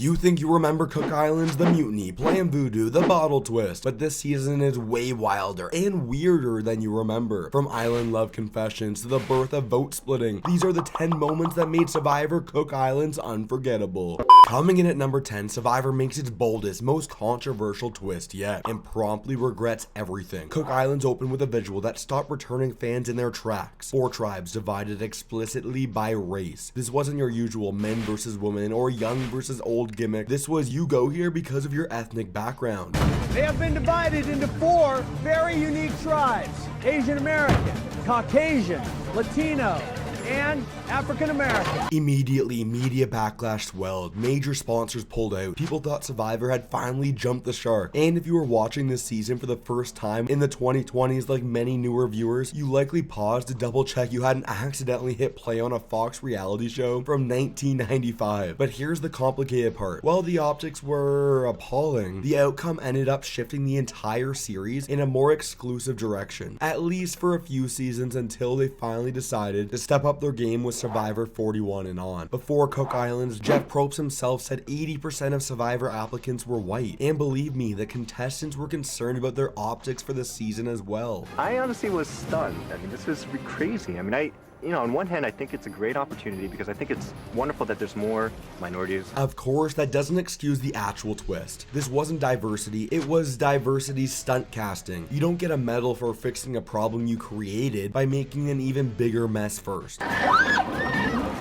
You think you remember Cook Islands, the Mutiny, playing voodoo, the bottle twist, but this season is way wilder and weirder than you remember. From island love confessions to the birth of vote splitting, these are the 10 moments that made Survivor Cook Islands unforgettable. Coming in at number 10, Survivor makes its boldest, most controversial twist yet, and promptly regrets everything. Cook Islands opened with a visual that stopped returning fans in their tracks. 4 tribes divided explicitly by race. This wasn't your usual men versus women or young versus old gimmick. This was you go here because of your ethnic background. They have been divided into 4 very unique tribes: Asian American, Caucasian, Latino, and African American. Immediately, media backlash swelled. Major sponsors pulled out. People thought Survivor had finally jumped the shark. And if you were watching this season for the first time in the 2020s, like many newer viewers, you likely paused to double check you hadn't accidentally hit play on a Fox reality show from 1995. But here's the complicated part. While the optics were appalling, the outcome ended up shifting the entire series in a more exclusive direction, at least for a few seasons, until they finally decided to step up their game with Survivor 41 and on. Before Cook Islands, Jeff Probst himself said 80% of Survivor applicants were white, and believe me, the contestants were concerned about their optics for the season as well. I honestly was stunned. I mean, this was crazy. I mean, on one hand, I think it's a great opportunity because I think it's wonderful that there's more minorities. Of course, that doesn't excuse the actual twist. This wasn't diversity, it was diversity stunt casting. You don't get a medal for fixing a problem you created by making an even bigger mess first.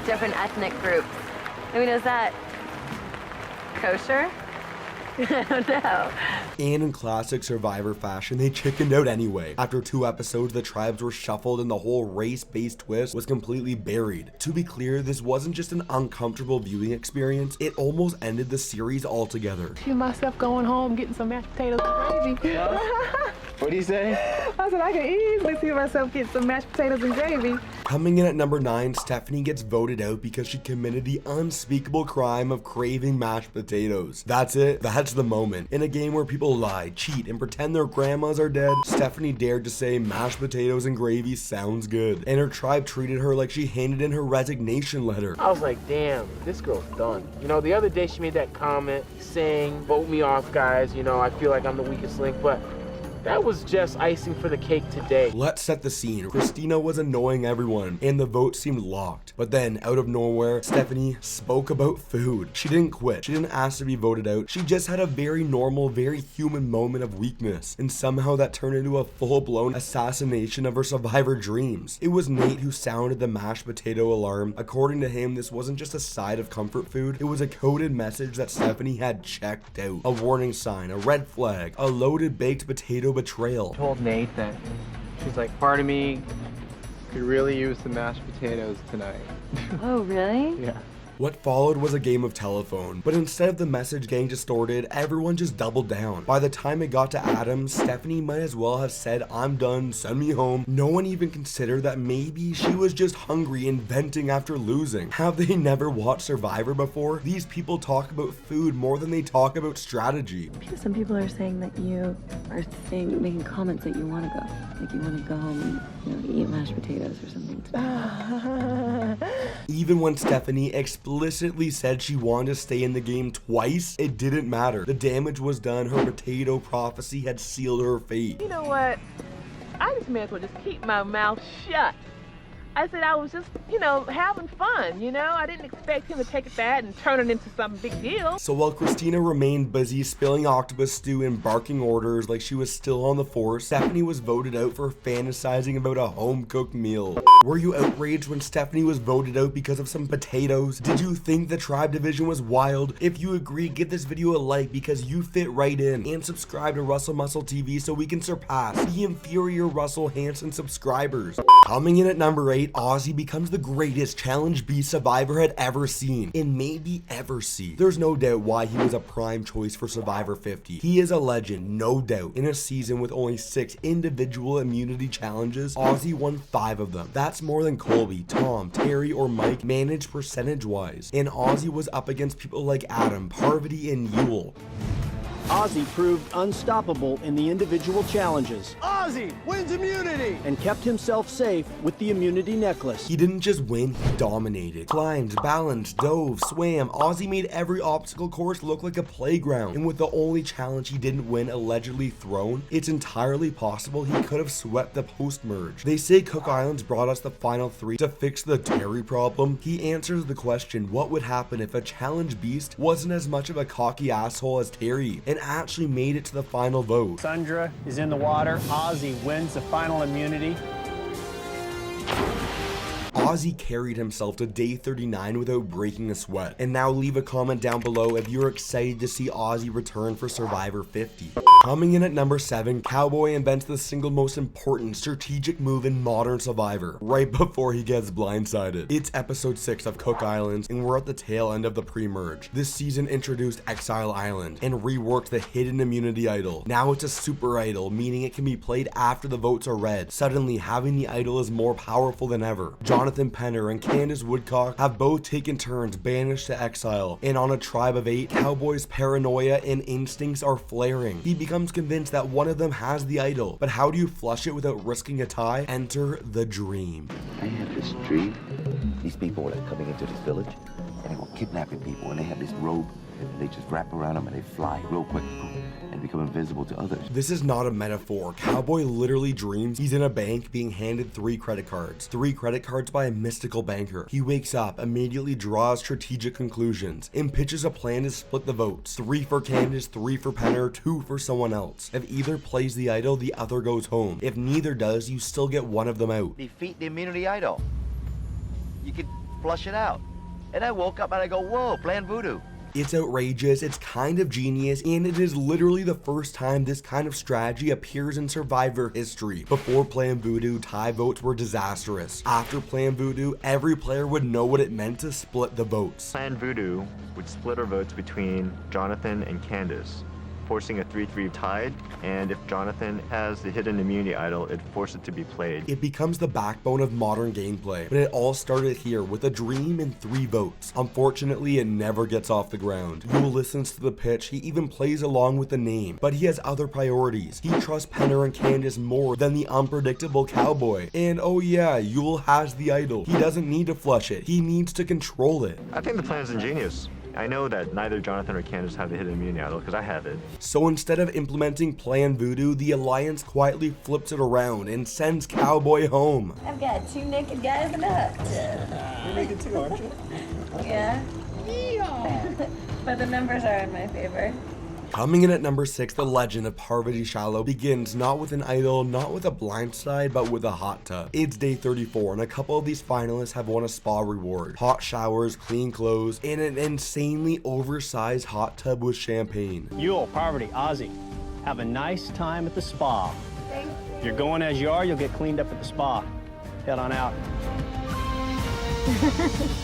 Different ethnic groups. I mean, is that kosher? I don't know. And in classic Survivor fashion, they chickened out anyway. After 2 episodes, the tribes were shuffled and the whole race-based twist was completely buried. To be clear, this wasn't just an uncomfortable viewing experience, it almost ended the series altogether. I see myself going home, getting some mashed potatoes and gravy. What do you say? I said I can easily see myself getting some mashed potatoes and gravy. Coming in at number 9, Stephanie gets voted out because she committed the unspeakable crime of craving mashed potatoes. That's it. That's the moment. In a game where people lie, cheat, and pretend their grandmas are dead, Stephanie dared to say mashed potatoes and gravy sounds good. And her tribe treated her like she handed in her resignation letter. I was like, damn, this girl's done. You know, the other day she made that comment saying, vote me off, guys. You know, I feel like I'm the weakest link, but that was just icing for the cake today. Let's set the scene. Christina was annoying everyone, and the vote seemed locked. But then, out of nowhere, Stephanie spoke about food. She didn't quit. She didn't ask to be voted out. She just had a very normal, very human moment of weakness. And somehow that turned into a full-blown assassination of her Survivor dreams. It was Nate who sounded the mashed potato alarm. According to him, this wasn't just a side of comfort food. It was a coded message that Stephanie had checked out. A warning sign, a red flag, a loaded baked potato betrayal. I told Nate that she's like, part of me could really use some mashed potatoes tonight. Oh, really? Yeah. What followed was a game of telephone, but instead of the message getting distorted, everyone just doubled down. By the time it got to Adam, Stephanie might as well have said, I'm done, send me home. No one even considered that maybe she was just hungry and venting after losing. Have they never watched Survivor before? These people talk about food more than they talk about strategy. Some people are saying that you are making comments that you want to go. Like you want to go home and, eat mashed potatoes or something. Even when Stephanie explicitly said she wanted to stay in the game twice, it didn't matter. The damage was done. Her potato prophecy had sealed her fate. You know what? I just may as well just keep my mouth shut. I said I was just, having fun, I didn't expect him to take that and turn it into some big deal. So while Christina remained busy spilling octopus stew and barking orders like she was still on the force, Stephanie was voted out for fantasizing about a home-cooked meal. Were you outraged when Stephanie was voted out because of some potatoes? Did you think the tribe division was wild? If you agree, give this video a like because you fit right in, and subscribe to Russell Muscle TV so we can surpass the inferior Russell Hanson subscribers. Coming in at number 8, Ozzy becomes the greatest Challenge B Survivor had ever seen, and maybe ever see. There's no doubt why he was a prime choice for Survivor 50. He is a legend, no doubt. In a season with only 6 individual immunity challenges, Ozzy won 5 of them. That's more than Colby, Tom, Terry, or Mike managed percentage-wise. And Ozzy was up against people like Adam, Parvati, and Yul. Ozzy proved unstoppable in the individual challenges. Ozzy! Ozzy wins immunity. and kept himself safe with the immunity necklace. He didn't just win, he dominated. Climbed, balanced, dove, swam. Ozzy made every obstacle course look like a playground. And with the only challenge he didn't win allegedly thrown, it's entirely possible he could have swept the post-merge. They say Cook Islands brought us the final 3 to fix the Terry problem. He answers the question, what would happen if a challenge beast wasn't as much of a cocky asshole as Terry and actually made it to the final vote. Sundra is in the water. Ozzy wins the final immunity. Ozzy carried himself to day 39 without breaking a sweat. And now leave a comment down below if you're excited to see Ozzy return for Survivor 50. Coming in at number 7, Cowboy invents the single most important strategic move in modern Survivor, right before he gets blindsided. It's episode 6 of Cook Islands, and we're at the tail end of the pre-merge. This season introduced Exile Island and reworked the hidden immunity idol. Now it's a super idol, meaning it can be played after the votes are read. Suddenly, having the idol is more powerful than ever. Jonathan Penner and Candice Woodcock have both taken turns banished to exile, and on a tribe of 8, Cowboy's paranoia and instincts are flaring. He becomes convinced that one of them has the idol, but how do you flush it without risking a tie? Enter the dream. I had this dream. These people were coming into this village, and they were kidnapping people, and they had this robe, and they just wrap around them, and they fly real quick, and become invisible to others. This is not a metaphor. Cowboy literally dreams he's in a bank being handed 3 credit cards. 3 credit cards by a mystical banker. He wakes up, immediately draws strategic conclusions, and pitches a plan to split the votes. 3 for Candice, 3 for Penner, 2 for someone else. If either plays the idol, the other goes home. If neither does, you still get one of them out. Defeat the immunity idol. You could flush it out. And I woke up and I go, whoa, playing voodoo. It's outrageous, it's kind of genius, and it is literally the first time this kind of strategy appears in Survivor history. Before playing voodoo, tie votes were disastrous. After playing voodoo, every player would know what it meant to split the votes. Plan voodoo would split our votes between Jonathan and Candice, forcing a 3-3 tied, and if Jonathan has the hidden immunity idol, it forced it to be played. It becomes the backbone of modern gameplay, but it all started here with a dream and 3 votes. Unfortunately, it never gets off the ground. Yul listens to the pitch, he even plays along with the name, but he has other priorities. He trusts Penner and Candice more than the unpredictable Cowboy. And oh yeah, Yul has the idol. He doesn't need to flush it, he needs to control it. I think the plan is ingenious. I know that neither Jonathan or Candice have the hidden immunity idol because I have it. So instead of implementing Plan Voodoo, the Alliance quietly flips it around and sends Cowboy home. I've got 2 naked guys in a hut. You're making 2, aren't you? Yeah. But the numbers are in my favor. Coming in at number 6, the legend of Parvati Shallow begins not with an idol, not with a blindside, but with a hot tub. It's day 34, and a couple of these finalists have won a spa reward. Hot showers, clean clothes, and an insanely oversized hot tub with champagne. Yul, Parvati, Ozzy, have a nice time at the spa. If you're going as you are, you'll get cleaned up at the spa. Head on out.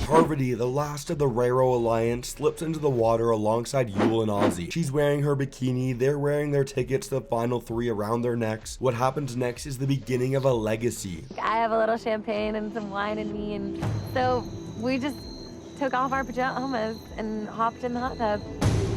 Parvati, the last of the Raro Alliance, slips into the water alongside Yul and Ozzy. She's wearing her bikini, they're wearing their tickets to the final 3 around their necks. What happens next is the beginning of a legacy. I have a little champagne and some wine in me, and so we just took off our pajamas and hopped in the hot tub.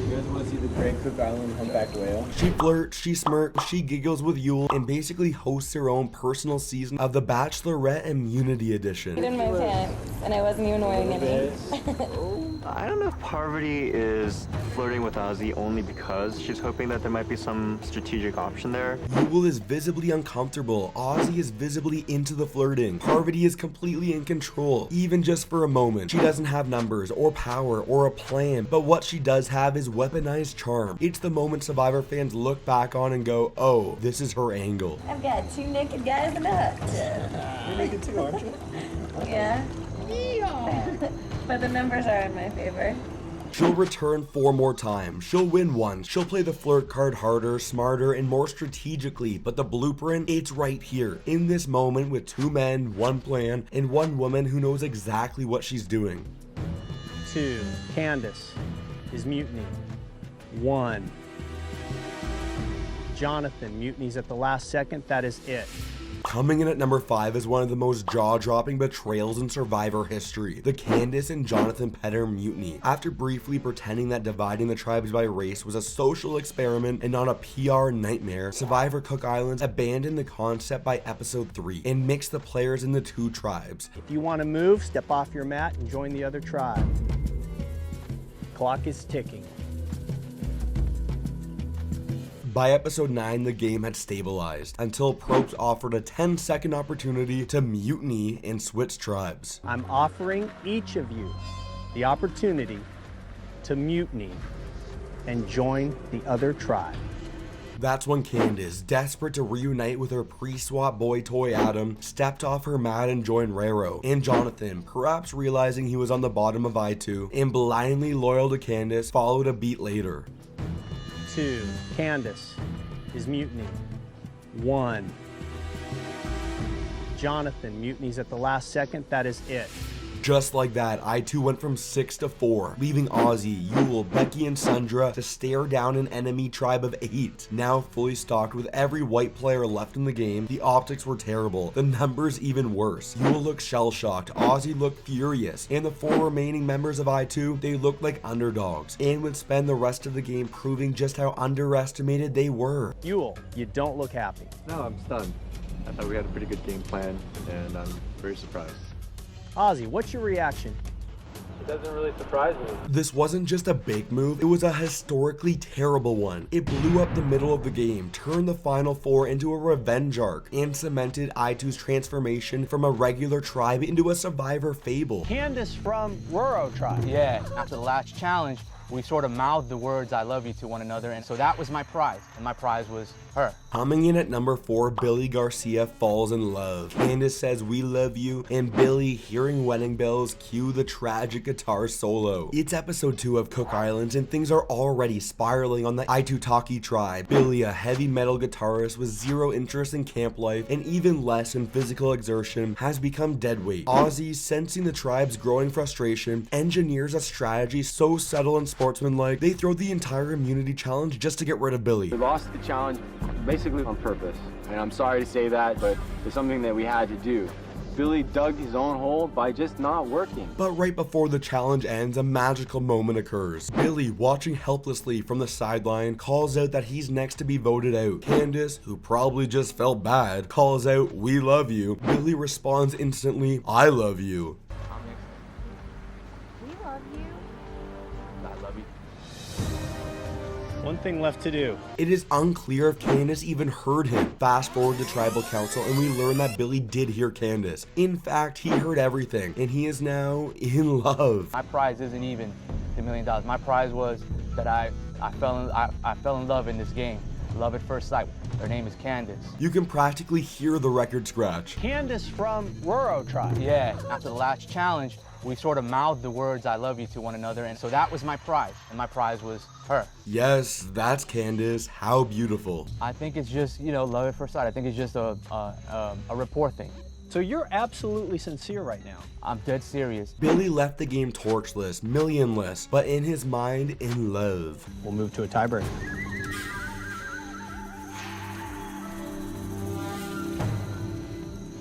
You guys want to see the Great Cook Island humpback whale? She flirts, she smirks, she giggles with Yul, and basically hosts her own personal season of the Bachelorette Immunity Edition. In my pants, and I wasn't even wearing any. I don't know if Parvati is flirting with Ozzy only because she's hoping that there might be some strategic option there. Yul is visibly uncomfortable. Ozzy is visibly into the flirting. Parvati is completely in control, even just for a moment. She doesn't have numbers or power or a plan, but what she does have is weaponized charm. It's the moment Survivor fans look back on and go, oh, this is her angle. I've got 2 naked guys in a hut. You're making 2, aren't you? Yeah. But the numbers are in my favor. She'll return 4 more times. She'll win once. She'll play the flirt card harder, smarter, and more strategically. But the blueprint, it's right here. In this moment with 2 men, 1 plan, and 1 woman who knows exactly what she's doing. 2, Candice is mutiny. 1, Jonathan mutinies at the last second. That is it. Coming in at number 5 is one of the most jaw-dropping betrayals in Survivor history, the Candice and Jonathan Petter mutiny. After briefly pretending that dividing the tribes by race was a social experiment and not a PR nightmare, Survivor Cook Islands abandoned the concept by episode 3 and mixed the players in the two tribes. If you want to move, step off your mat and join the other tribe. Clock is ticking. By episode 9, the game had stabilized, until Probst offered a 10-second opportunity to mutiny and switch tribes. I'm offering each of you the opportunity to mutiny and join the other tribe. That's when Candice, desperate to reunite with her pre-swap boy toy Adam, stepped off her mat and joined Raro. And Jonathan, perhaps realizing he was on the bottom of Aitu and blindly loyal to Candice, followed a beat later. 2. Candice is mutiny. 1. Jonathan mutinies at the last second. That is it. Just like that, Aitu went from 6 to 4, leaving Ozzy, Yul, Becky, and Sundra to stare down an enemy tribe of 8. Now fully stocked with every white player left in the game, the optics were terrible, the numbers even worse. Yul looked shell-shocked, Ozzy looked furious, and the 4 remaining members of Aitu, they looked like underdogs, and would spend the rest of the game proving just how underestimated they were. Yul, you don't look happy. No, I'm stunned. I thought we had a pretty good game plan, and I'm very surprised. Ozzy, what's your reaction? It doesn't really surprise me. This wasn't just a big move, it was a historically terrible one. It blew up the middle of the game, turned the final 4 into a revenge arc, and cemented Aitu's transformation from a regular tribe into a Survivor fable. Candice from Raro tribe. Yeah, after the last challenge, we sort of mouthed the words "I love you" to one another, and so that was my prize, and my prize was her. Coming in at number 4, Billy Garcia falls in love. Candice says "we love you," and Billy, hearing wedding bells, cue the tragic guitar solo. It's episode 2 of Cook Islands, and things are already spiraling on the Aitutaki tribe. Billy, a heavy metal guitarist with zero interest in camp life and even less in physical exertion, has become deadweight. Ozzy, sensing the tribe's growing frustration, engineers a strategy so subtle and sportsmanlike, they throw the entire immunity challenge just to get rid of Billy. We lost the challenge basically on purpose, and I'm sorry to say that, but it's something that we had to do. Billy dug his own hole by just not working. But right before the challenge ends, a magical moment occurs. Billy, watching helplessly from the sideline, calls out that he's next to be voted out. Candice, who probably just felt bad, calls out "we love you." Billy responds instantly, "I love you." We love you. I love you. One thing left to do. It is unclear if Candice even heard him. Fast forward to Tribal Council and we learn that Billy did hear Candice. In fact, he heard everything and he is now in love. My prize isn't even the $1 million. My prize was that I fell in love in this game. Love at first sight. Her name is Candice. You can practically hear the record scratch. Candice from Raro tribe. Yeah, after the last challenge, we sort of mouthed the words "I love you" to one another, and so that was my prize, and my prize was her. Yes, that's Candice. How beautiful. I think it's just, you know, love at first sight. I think it's just a rapport thing. So you're absolutely sincere right now. I'm dead serious. Billy left the game torchless, millionless, but in his mind, in love. We'll move to a tiebreaker.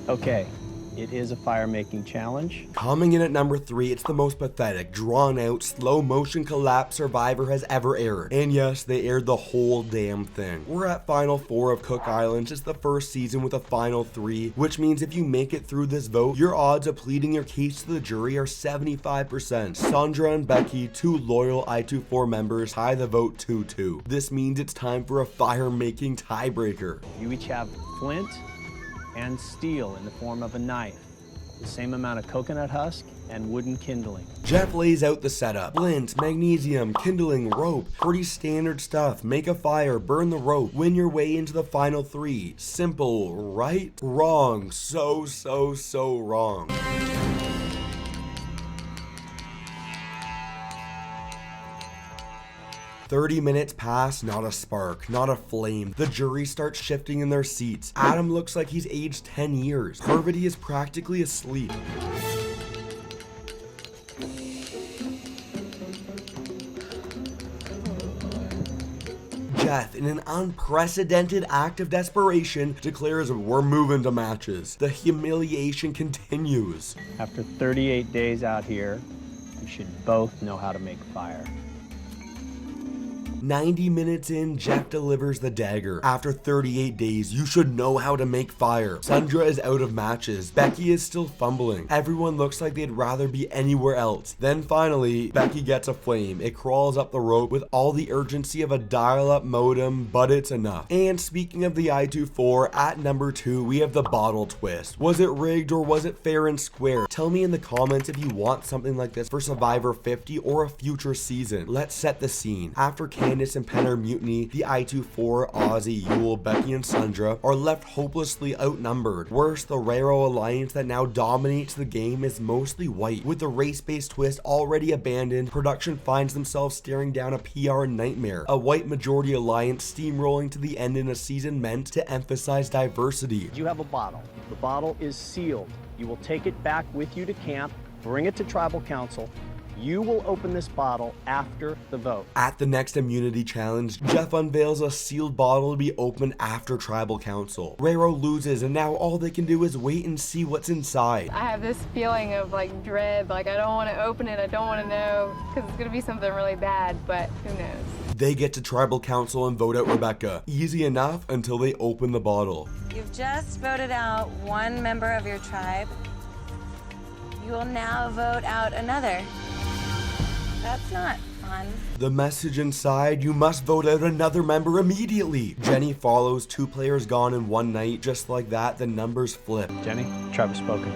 Okay, it is a fire-making challenge. Coming in at number 3, it's the most pathetic, drawn-out, slow-motion collapse Survivor has ever aired. And yes, they aired the whole damn thing. We're at Final 4 of Cook Islands. It's the first season with a Final 3, which means if you make it through this vote, your odds of pleading your case to the jury are 75%. Sundra and Becky, 2 loyal Aitu Four members, tie the vote 2-2. This means it's time for a fire-making tiebreaker. You each have flint and steel in the form of a knife, the same amount of coconut husk and wooden kindling. Jeff lays out the setup. Flint, magnesium, kindling, rope. Pretty standard stuff. Make a fire, burn the rope, win your way into the final 3. Simple, right? Wrong. So wrong. "30 minutes pass, not a spark, not a flame. The jury starts shifting in their seats. Adam looks like he's aged 10 years. Parvati is practically asleep. Jeff, in an unprecedented act of desperation, declares we're moving to matches. The humiliation continues. After 38 days out here, you should both know how to make fire. 90 minutes in, Jeff delivers the dagger. After 38 days, you should know how to make fire. Sundra is out of matches. Becky is still fumbling. Everyone looks like they'd rather be anywhere else. Then finally, Becky gets a flame. It crawls up the rope with all the urgency of a dial-up modem, but it's enough. And speaking of the Aitu Four, at number 2, we have the bottle twist. Was it rigged or was it fair and square? Tell me in the comments if you want something like this for Survivor 50 or a future season. Let's set the scene. After Candice and Penner mutiny, the Aitu Four, Ozzy, Yul, Becky, and Sundra are left hopelessly outnumbered. Worse, the Raro alliance that now dominates the game is mostly white. With the race-based twist already abandoned, production finds themselves staring down a PR nightmare. A white majority alliance steamrolling to the end in a season meant to emphasize diversity. You have a bottle. The bottle is sealed. You will take it back with you to camp, bring it to tribal council. You will open this bottle after the vote. At the next immunity challenge, Jeff unveils a sealed bottle to be opened after tribal council. Raro loses, and now all they can do is wait and see what's inside. I have this feeling of like dread, like I don't want to open it, I don't want to know, because it's going to be something really bad, but who knows. They get to tribal council and vote out Rebecca. Easy enough until they open the bottle. You've just voted out one member of your tribe. You will now vote out another. That's not fun. The message inside, you must vote out another member immediately. Jenny follows, 2 players gone in one night. Just like that, the numbers flip. Jenny, tribe has spoken.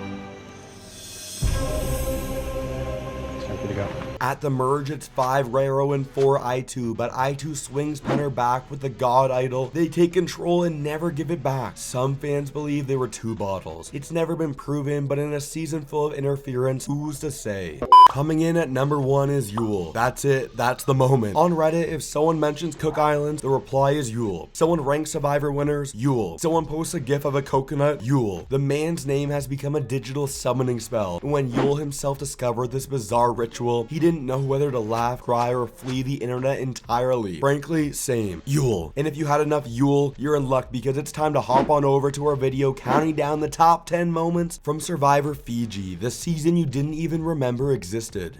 It's time for you to go. At the merge, it's 5 Raro and 4 Aitu, but Aitu swings Penner back with the god idol. They take control and never give it back. Some fans believe there were 2 bottles. It's never been proven, but in a season full of interference, who's to say? Coming in at number 1 is Yul. That's it, that's the moment. On Reddit, if someone mentions Cook Islands, the reply is Yul. Someone ranks Survivor winners, Yul. Someone posts a gif of a coconut, Yul. The man's name has become a digital summoning spell. And when Yul himself discovered this bizarre ritual, he didn't know whether to laugh, cry, or flee the internet entirely. Frankly, same. Yul. And if you had enough Yul, you're in luck because it's time to hop on over to our video counting down the top 10 moments from Survivor Fiji, the season you didn't even remember existed.